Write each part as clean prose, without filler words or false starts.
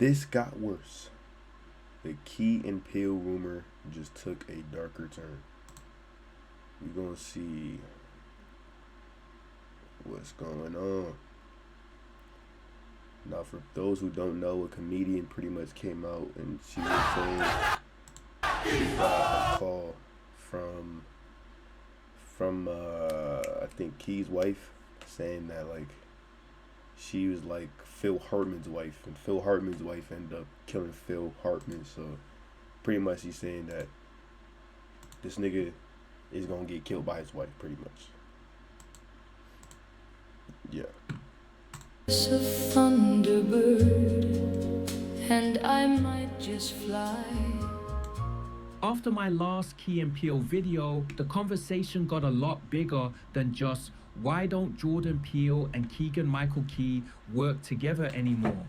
this got worse. The Key and Peele rumor just took a darker turn. We're gonna see what's going on. Now, for those who don't know, a comedian pretty much came out and she was saying she got a call from I think Key's wife, saying that like she was like Phil Hartman's wife, and Phil Hartman's wife ended up killing Phil Hartman. So pretty much he's saying that this nigga is gonna get killed by his wife, pretty much. Yeah. It's a thunderbird, and I might just fly. After my last Key and Peele video, the conversation got a lot bigger than just why don't Jordan Peele and Keegan-Michael Key work together anymore?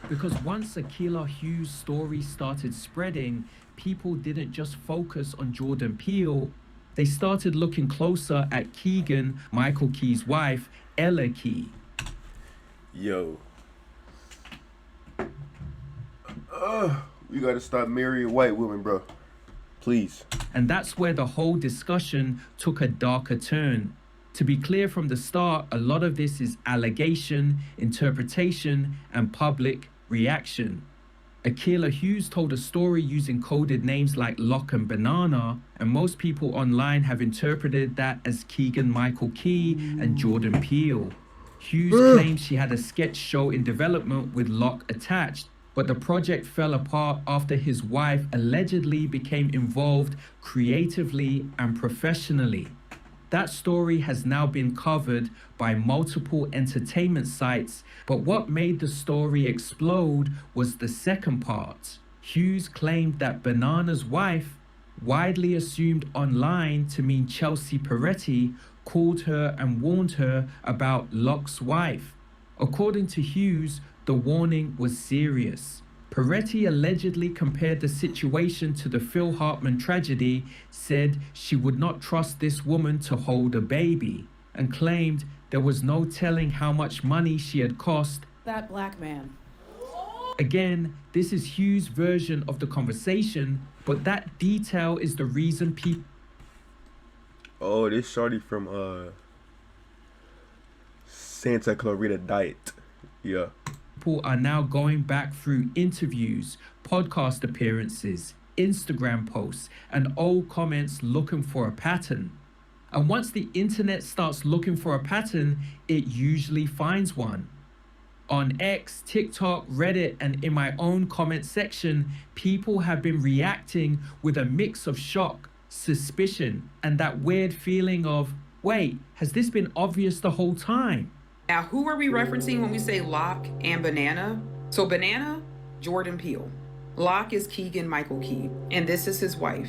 Because once Akilah Hughes' story started spreading, people didn't just focus on Jordan Peele. They started looking closer at Keegan-Michael Key's wife, Ella Key. Yo. We gotta stop marrying white women, bro. Please. And that's where the whole discussion took a darker turn. To be clear from the start, a lot of this is allegation, interpretation, and public reaction. Akilah Hughes told a story using coded names like Lock and Banana, and most people online have interpreted that as Keegan-Michael Key and Jordan Peele. Hughes claims she had a sketch show in development with Locke attached, but the project fell apart after his wife allegedly became involved creatively and professionally. That story has now been covered by multiple entertainment sites, but what made the story explode was the second part. Hughes claimed that Banana's wife, widely assumed online to mean Chelsea Peretti, called her and warned her about Locke's wife. According to Hughes, the warning was serious. Peretti allegedly compared the situation to the Phil Hartman tragedy, said she would not trust this woman to hold a baby, and claimed there was no telling how much money she had cost that black man. Again, this is Hughes' version of the conversation, but that detail is the reason people... Oh, this shorty from Santa Clarita Diet. Yeah. People are now going back through interviews, podcast appearances, Instagram posts, and old comments looking for a pattern. And once the internet starts looking for a pattern, it usually finds one. On X, TikTok, Reddit, and in my own comment section, people have been reacting with a mix of shock, suspicion, and that weird feeling of, wait, has this been obvious the whole time? Now, who are we referencing when we say Locke and Banana? So Banana, Jordan Peele. Locke is Keegan-Michael Key, and this is his wife.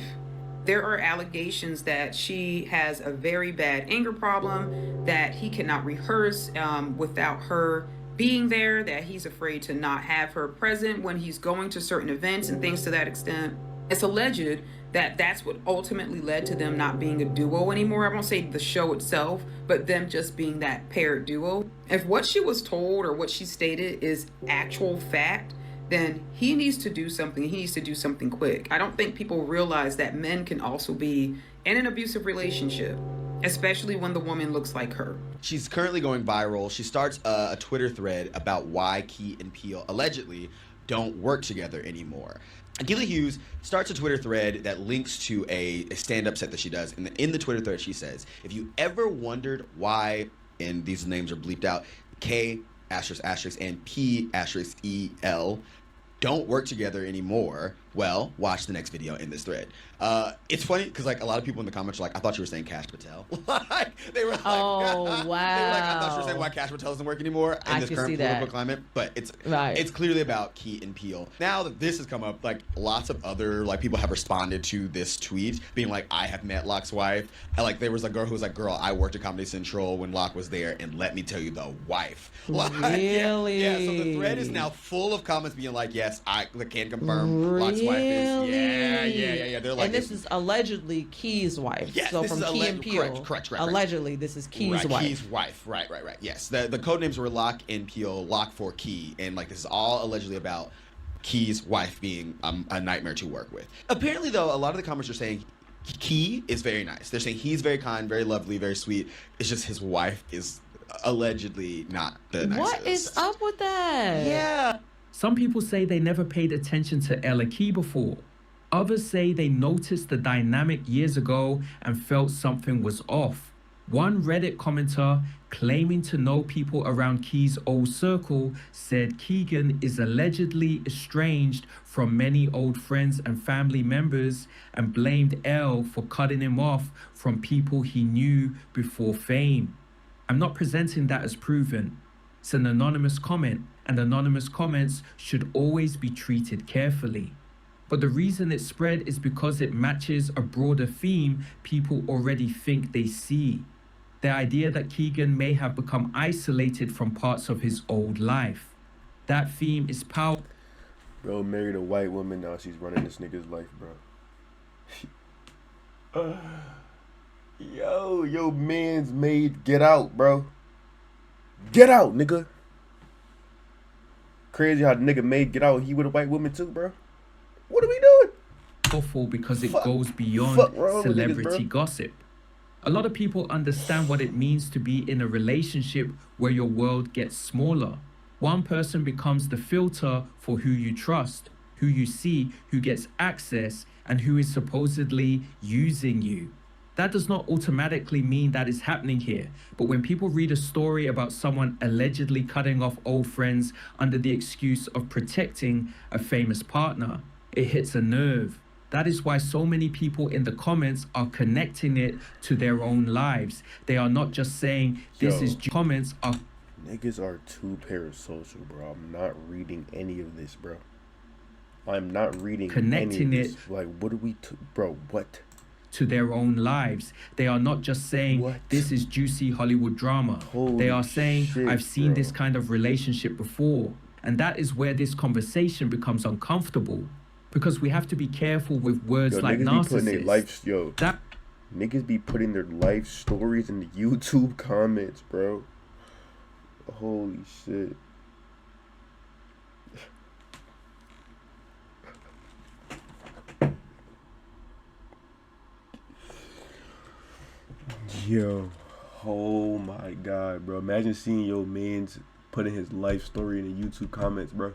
There are allegations that she has a very bad anger problem, that he cannot rehearse without her being there, that he's afraid to not have her present when he's going to certain events and things to that extent. It's alleged that that's what ultimately led to them not being a duo anymore. I won't say the show itself, but them just being that paired duo. If what she was told or what she stated is actual fact, then he needs to do something. He needs to do something quick. I don't think people realize that men can also be in an abusive relationship, especially when the woman looks like her. She's currently going viral. She starts a Twitter thread about why Key and Peele allegedly don't work together anymore. Akilah Hughes starts a Twitter thread that links to a stand-up set that she does. And in the Twitter thread, she says, if you ever wondered why, and these names are bleeped out, K asterisk asterisk and P asterisk EL don't work together anymore, well, watch the next video in this thread. It's funny because like a lot of people in the comments are like, I thought you were saying Cash Patel. Like they were like, oh wow, they were like, I thought you were saying why Cash Patel doesn't work anymore in this current political climate. But it's clearly about Key and Peele. Now that this has come up, like lots of other like people have responded to this tweet, being like, I have met Locke's wife. And like there was a girl who was like, girl, I worked at Comedy Central when Locke was there, and let me tell you, the wife. Like, really? Yeah. So the thread is now full of comments being like, yes, I can confirm Locke's wife is. Yeah. They're like, and this is allegedly Key's wife. Yes, so this from is Key and Peele. Correct. Allegedly, this is Key's wife. Key's wife. Right. Yes. The code names were Locke and Peele, Locke for Key, and like this is all allegedly about Key's wife being a nightmare to work with. Apparently, though, a lot of the comments are saying Key is very nice. They're saying he's very kind, very lovely, very sweet. It's just his wife is allegedly not the nicest. What is up with that? Yeah. Some people say they never paid attention to Ella Key before. Others say they noticed the dynamic years ago and felt something was off. One Reddit commenter, claiming to know people around Key's old circle, said Keegan is allegedly estranged from many old friends and family members and blamed Elle for cutting him off from people he knew before fame. I'm not presenting that as proven. It's an anonymous comment, and anonymous comments should always be treated carefully. But the reason it spread is because it matches a broader theme people already think they see. The idea that Keegan may have become isolated from parts of his old life. That theme is powerful. Bro married a white woman, now she's running this nigga's life, bro. Yo man's made Get Out, bro. Get Out, nigga. Crazy how the nigga made Get Out. He with a white woman too, bro. What are we doing? Powerful because it goes Fuck beyond wrong with niggas, celebrity bro? gossip. A lot of people understand what it means to be in a relationship where your world gets smaller. One person becomes the filter for who you trust, who you see, who gets access, and who is supposedly using you. That does not automatically mean that is happening here. But when people read a story about someone allegedly cutting off old friends under the excuse of protecting a famous partner, it hits a nerve. That is why so many people in the comments are connecting it to their own lives. They are not just saying this is comments are Niggas are too parasocial, bro. I'm not reading any of this, bro. I'm not reading Connecting any of this. it. Like, what do we bro, what? to their own lives. They are not just saying What? this is juicy Hollywood drama. Holy They are saying shit, I've seen bro. this kind of relationship before. And that is where this conversation becomes uncomfortable. Because we have to be careful with words Yo, like niggas be putting their narcissist. life, yo. That Niggas be putting their life stories in the YouTube comments, bro. Holy shit. Yo, oh my god, bro. Imagine seeing your man's putting his life story in the YouTube comments, bro.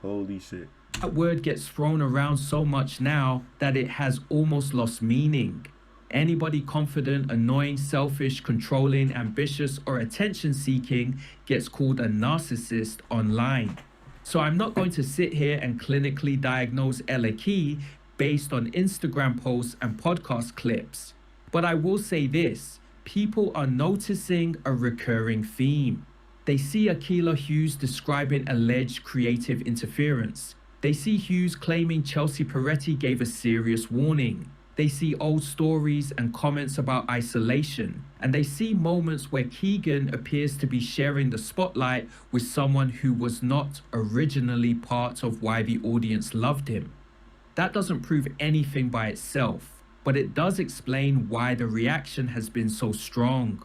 Holy shit. word gets thrown around so much now that it has almost lost meaning. Anybody confident, annoying, selfish, controlling, ambitious, or attention-seeking gets called a narcissist online. So I'm not going to sit here and clinically diagnose Ella Key based on Instagram posts and podcast clips. But I will say this, people are noticing a recurring theme. They see Akilah Hughes describing alleged creative interference. They see Hughes claiming Chelsea Peretti gave a serious warning. They see old stories and comments about isolation. And they see moments where Keegan appears to be sharing the spotlight with someone who was not originally part of why the audience loved him. That doesn't prove anything by itself, but it does explain why the reaction has been so strong.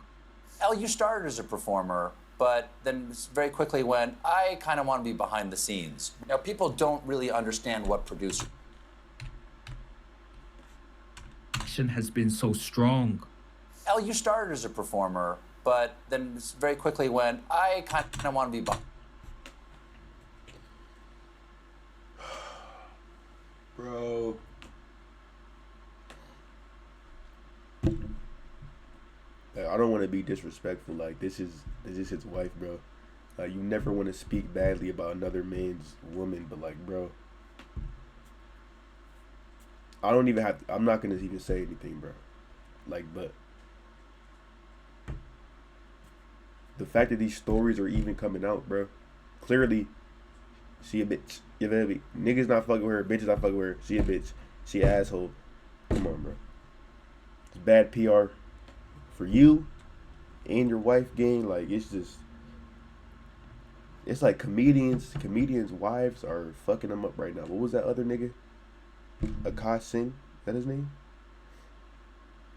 Elle, you started as a performer, but then very quickly went, I kind of want to be behind the scenes. Now, people don't really understand what producer Has been so strong. Elle, you started as a performer, but then very quickly went, I kind of want to be behind. Bro. I don't want to be disrespectful. Like, this is his wife, bro. Like, you never want to speak badly about another man's woman, but like, bro, I don't even have to, I'm not gonna even say anything, bro. Like, but the fact that these stories are even coming out, bro, clearly she a bitch. You feel me? Niggas not fucking with her, bitches not fucking with her. She a bitch. She an asshole. Come on, bro. It's bad PR for you and your wife, gang. Like, it's just, it's like comedians' wives are fucking them up right now. What was that other nigga? Akash Singh? Is that his name?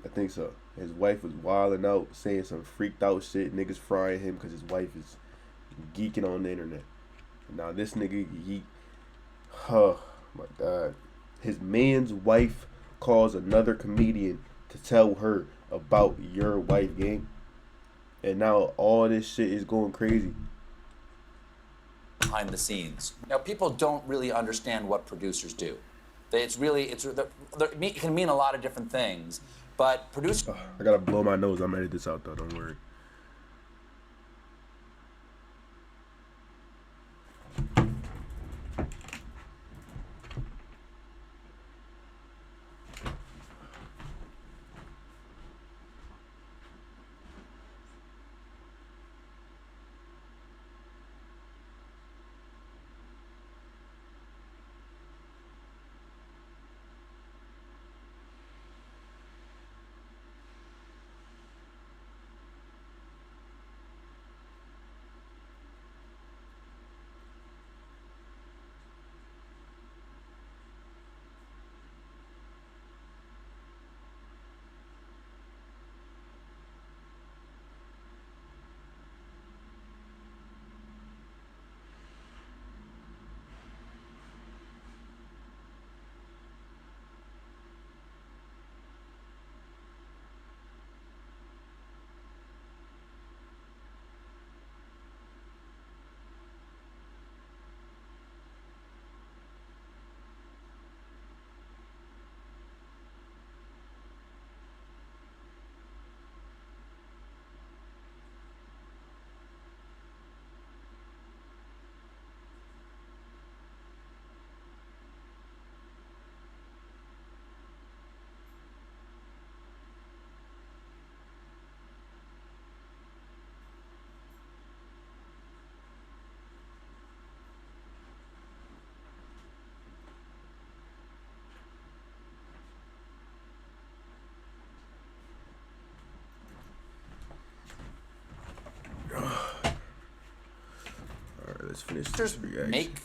I think so. His wife was wilding out, saying some freaked out shit. Niggas frying him because his wife is geeking on the internet. Now this nigga, he, Oh my God. His man's wife calls another comedian to tell her about your wife game. And now all this shit is going crazy. Behind the scenes. Now, people don't really understand what producers do. It can mean a lot of different things, but producers. I gotta blow my nose. I'm edit this out though. Don't worry. Let's finish this reaction. Make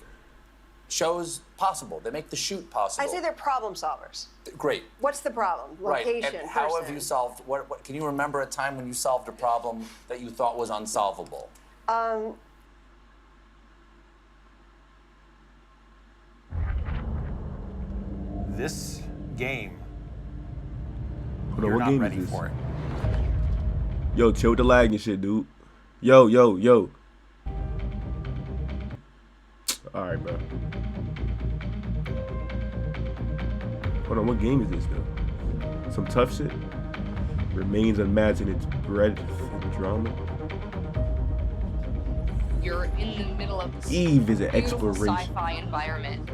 shows possible. They make the shoot possible. I say they're problem solvers. Great. What's the problem? Location, Right. And how have person. you solved? What? Can you remember a time when you solved a problem that you thought was unsolvable? This game, Hold on, you're what not game ready is this? for it. Yo, chill with the lag and shit, dude. Yo. Alright, bro. Hold on, what game is this, though? Some tough shit? Remains unmatched in its breadth and drama. You're in the middle of this Eve is an beautiful exploration. sci-fi environment,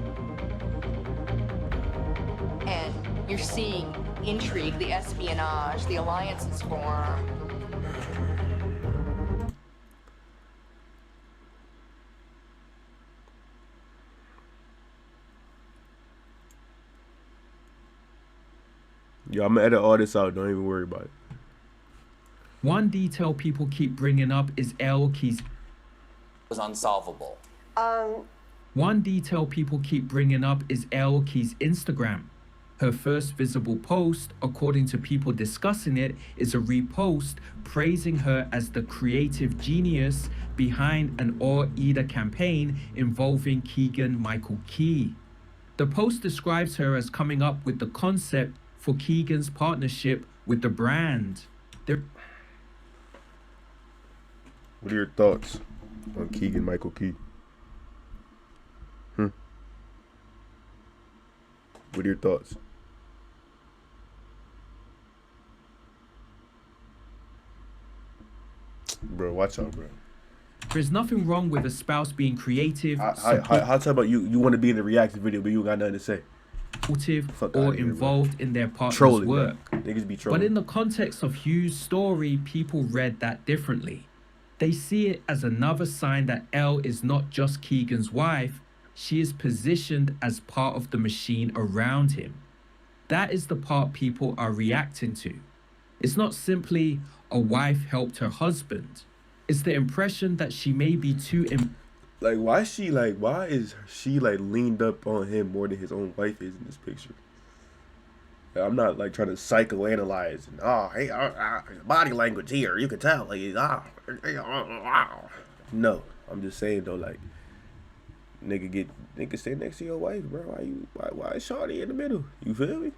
and you're seeing intrigue, the espionage, the alliances form. Yo, I'm gonna edit all this out. Don't even worry about it. One detail people keep bringing up is Key's. Was unsolvable. One detail people keep bringing up is Key's Instagram. Her first visible post, according to people discussing it, is a repost praising her as the creative genius behind an Or Either campaign involving Keegan-Michael Key. The post describes her as coming up with the concept for Keegan's partnership with the brand. What are your thoughts on Keegan-Michael Key? What are your thoughts? Bro, watch out, bro. There's nothing wrong with a spouse being creative, How talk about you want to be in the reaction video, but you got nothing to say? supportive, Fuck or outta here, bro. involved in their partner's Trolling, work. bro. Niggas be trolling. But in the context of Hugh's story, people read that differently. They see it as another sign that Elle is not just Keegan's wife, she is positioned as part of the machine around him. That is the part people are reacting to. It's not simply a wife helped her husband. It's the impression that she may be too... why is she leaned up on him more than his own wife is in this picture? I'm not like trying to psychoanalyze and body language here, you can tell no, I'm just saying though, like, nigga stay next to your wife, bro. Why is Shawty in the middle? You feel me?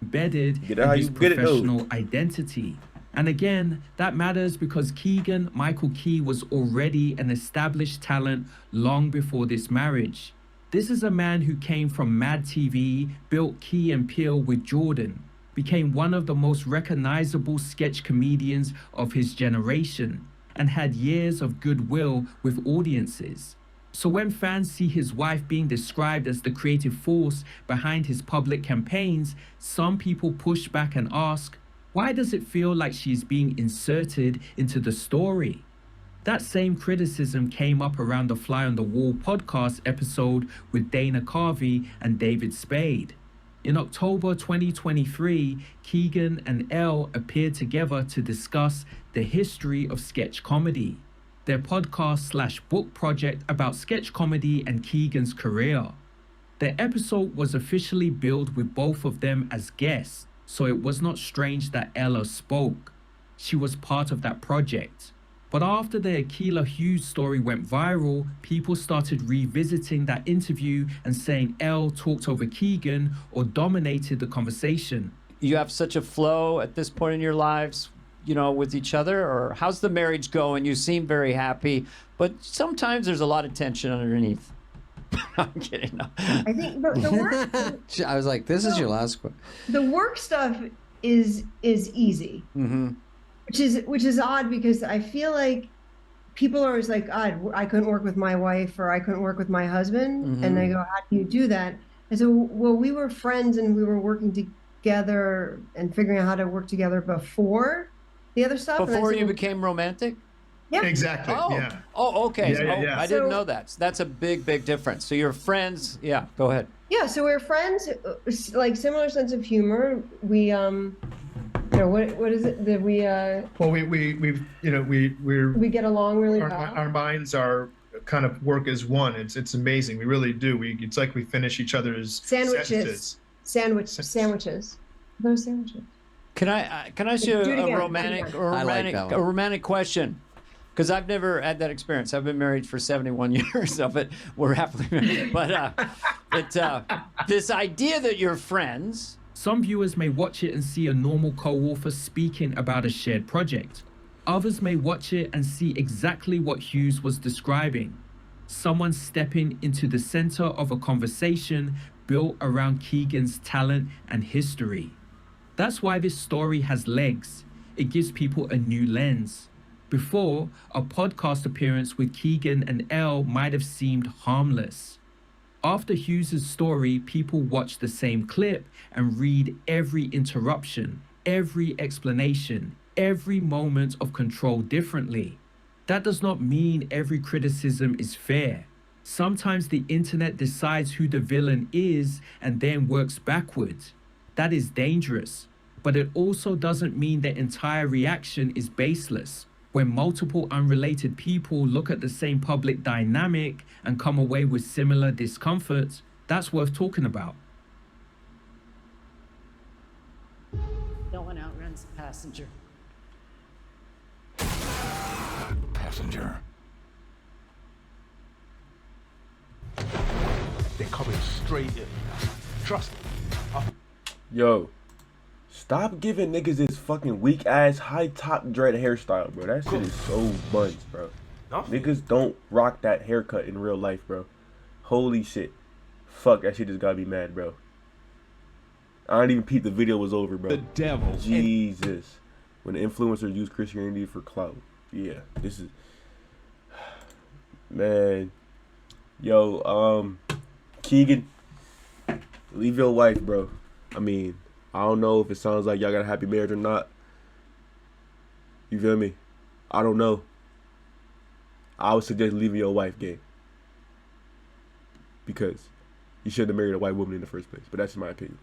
Embedded in his professional identity. And again, that matters because Keegan Michael Key was already an established talent long before this marriage. This is a man who came from Mad TV, built Key and Peele with Jordan, became one of the most recognizable sketch comedians of his generation, and had years of goodwill with audiences. So when fans see his wife being described as the creative force behind his public campaigns, some people push back and ask, why does it feel like she's being inserted into the story? That same criticism came up around the Fly on the Wall podcast episode with Dana Carvey and David Spade. In October 2023, Keegan and Elle appeared together to discuss the history of sketch comedy, their podcast/book project about sketch comedy and Keegan's career. The episode was officially billed with both of them as guests, so it was not strange that Ella spoke. She was part of that project. But after the Akilah Hughes story went viral, people started revisiting that interview and saying Elle talked over Keegan or dominated the conversation. You have such a flow at this point in your lives, you know, with each other, or how's the marriage going? You seem very happy, but sometimes there's a lot of tension underneath. I'm kidding. No. I think the work. I was like, this is your last question. The work stuff is easy, which is odd because I feel like people are always like, I couldn't work with my wife or I couldn't work with my husband, and I go, how do you do that? I said, well, we were friends and we were working together and figuring out how to work together before the other stuff. Before you became romantic? Yeah. Exactly. Oh. Yeah. Oh, okay. Yeah. I didn't know that. That's a big difference. So you're friends. Yeah, go ahead. Yeah, so we're friends, like similar sense of humor. We you know, what is it that we Well, we get along really well. Our minds are kind of work as one. It's amazing. We really do. It's like we finish each other's sentences. Sandwiches. Those sandwiches. Can I ask you a romantic question? Because I've never had that experience. I've been married for 71 years of it. We're happily married. But this idea that you're friends. Some viewers may watch it and see a normal co-author speaking about a shared project. Others may watch it and see exactly what Hughes was describing. Someone stepping into the center of a conversation built around Keegan's talent and history. That's why this story has legs. It gives people a new lens. Before, a podcast appearance with Keegan and Elle might have seemed harmless. After Hughes' story, people watch the same clip and read every interruption, every explanation, every moment of control differently. That does not mean every criticism is fair. Sometimes the internet decides who the villain is and then works backwards. That is dangerous. But it also doesn't mean the entire reaction is baseless. When multiple unrelated people look at the same public dynamic and come away with similar discomforts, that's worth talking about. No one outruns the passenger. Passenger. They're coming straight in. Trust me. Yo, stop giving niggas this fucking weak ass high top dread hairstyle, bro. That shit is so buns, bro. Niggas don't rock that haircut in real life, bro. Holy shit. Fuck, that shit just gotta be mad, bro. I didn't even peep the video was over, bro. The devil. Jesus. When the influencers use Christianity for clout. Yeah, this is... Man. Yo, Keegan, leave your wife, bro. I mean, I don't know if it sounds like y'all got a happy marriage or not. You feel me? I don't know. I would suggest leaving your wife, gang. Because you shouldn't have married a white woman in the first place. But that's my opinion.